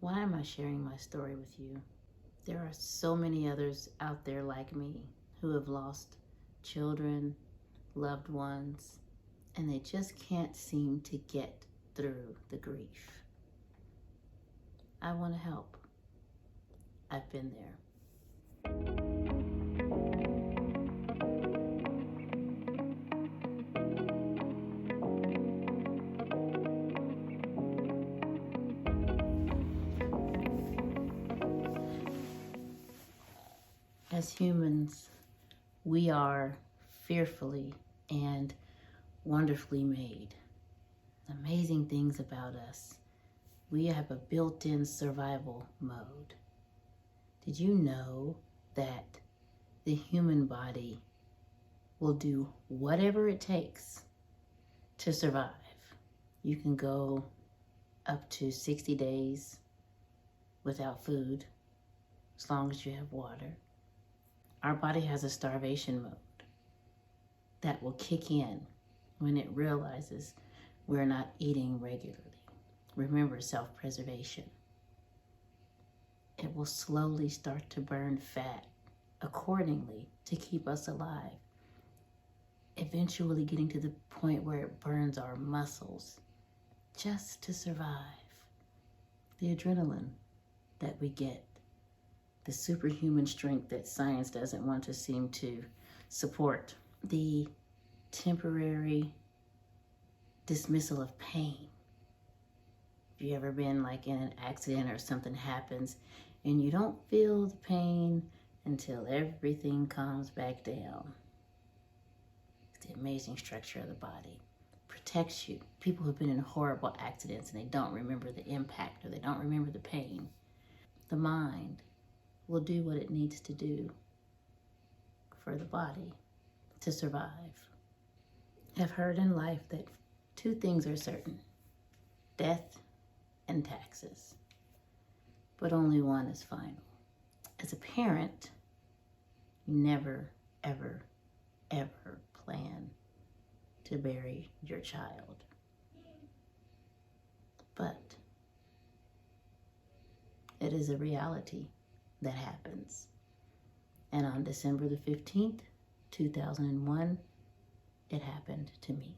Why am I sharing my story with you? There are so many others out there like me who have lost children, loved ones, and they just can't seem to get through the grief. I want to help. I've been there. As humans, we are fearfully and wonderfully made. Amazing things about us. We have a built-in survival mode. Did you know that the human body will do whatever it takes to survive? You can go up to 60 days without food, as long as you have water. Our body has a starvation mode that will kick in when it realizes we're not eating regularly. Remember self-preservation. It will slowly start to burn fat accordingly to keep us alive, eventually getting to the point where it burns our muscles just to survive. The adrenaline that we get, the superhuman strength that science doesn't want to seem to support, the temporary dismissal of pain. Have you ever been like in an accident or something happens and you don't feel the pain until everything calms back down? It's the amazing structure of the body. Protects you. People who've been in horrible accidents and they don't remember the impact or they don't remember the pain. The mind will do what it needs to do for the body to survive. I've heard in life that two things are certain: death and taxes. But only one is final. As a parent, you never, ever, ever plan to bury your child. But it is a reality that happens. And on December the 15th, 2001, it happened to me.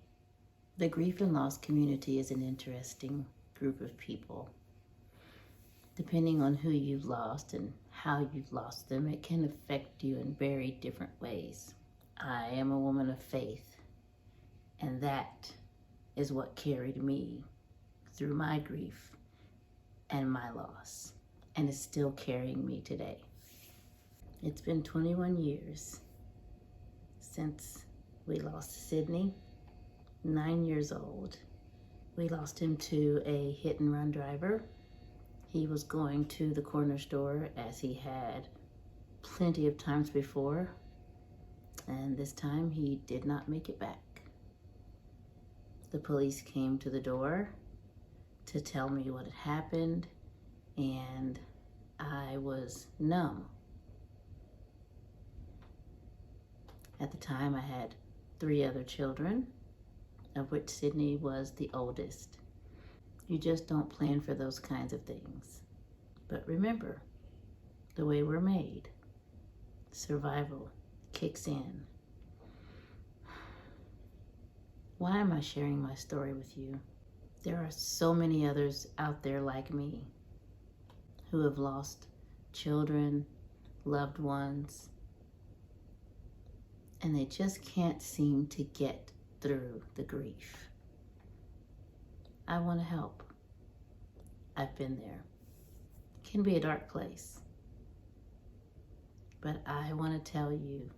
The grief and loss community is an interesting group of people. Depending on who you've lost and how you've lost them, it can affect you in very different ways. I am a woman of faith, and that is what carried me through my grief and my loss, and is still carrying me today. It's been 21 years since we lost Sydney, 9 years old. We lost him to a hit and run driver. He was going to the corner store as he had plenty of times before, and this time he did not make it back. The police came to the door to tell me what had happened, and I was numb. At the time, I had 3 other children, of which Sydney was the oldest. You just don't plan for those kinds of things. But remember, the way we're made, survival kicks in. Why am I sharing my story with you? There are so many others out there like me who have lost children, loved ones, and they just can't seem to get through the grief. I want to help. I've been there. It can be a dark place, but I want to tell you,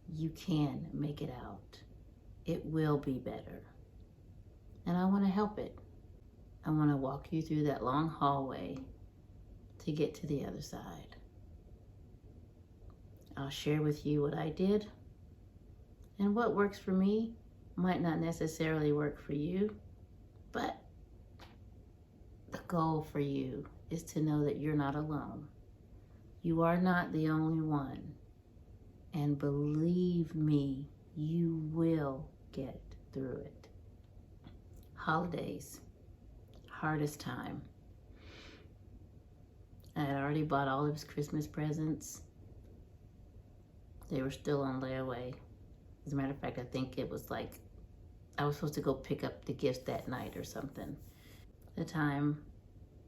you can make it out. It will be better. And I want to help it. I want to walk you through that long hallway to get to the other side. I'll share with you what I did, and what works for me might not necessarily work for you, but the goal for you is to know that you're not alone. You are not the only one. And believe me, you will get through it. Holidays, hardest time. I had already bought all of his Christmas presents. They were still on layaway. As a matter of fact, I think it was like I was supposed to go pick up the gifts that night or something. The time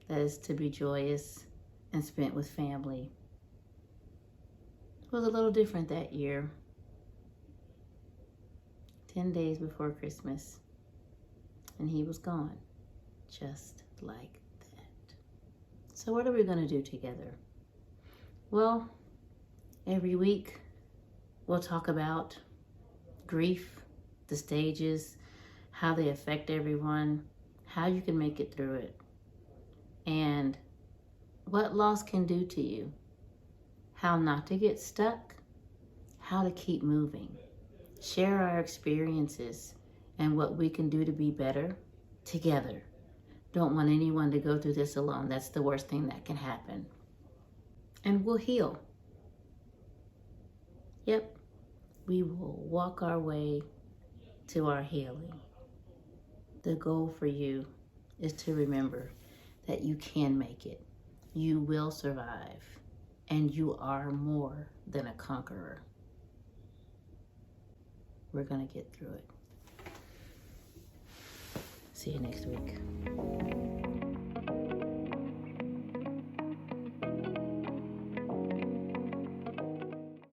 that is to be joyous and spent with family was a little different that year. 10 days before Christmas, and he was gone, just like that. So what are we gonna do together? Well, every week we'll talk about grief, the stages, how they affect everyone, how you can make it through it, and what loss can do to you, how not to get stuck, how to keep moving. Share our experiences and what we can do to be better together. Don't want anyone to go through this alone. That's the worst thing that can happen. And we'll heal. Yep, we will walk our way to our healing. The goal for you is to remember that you can make it. You will survive. And you are more than a conqueror. We're going to get through it. See you next week.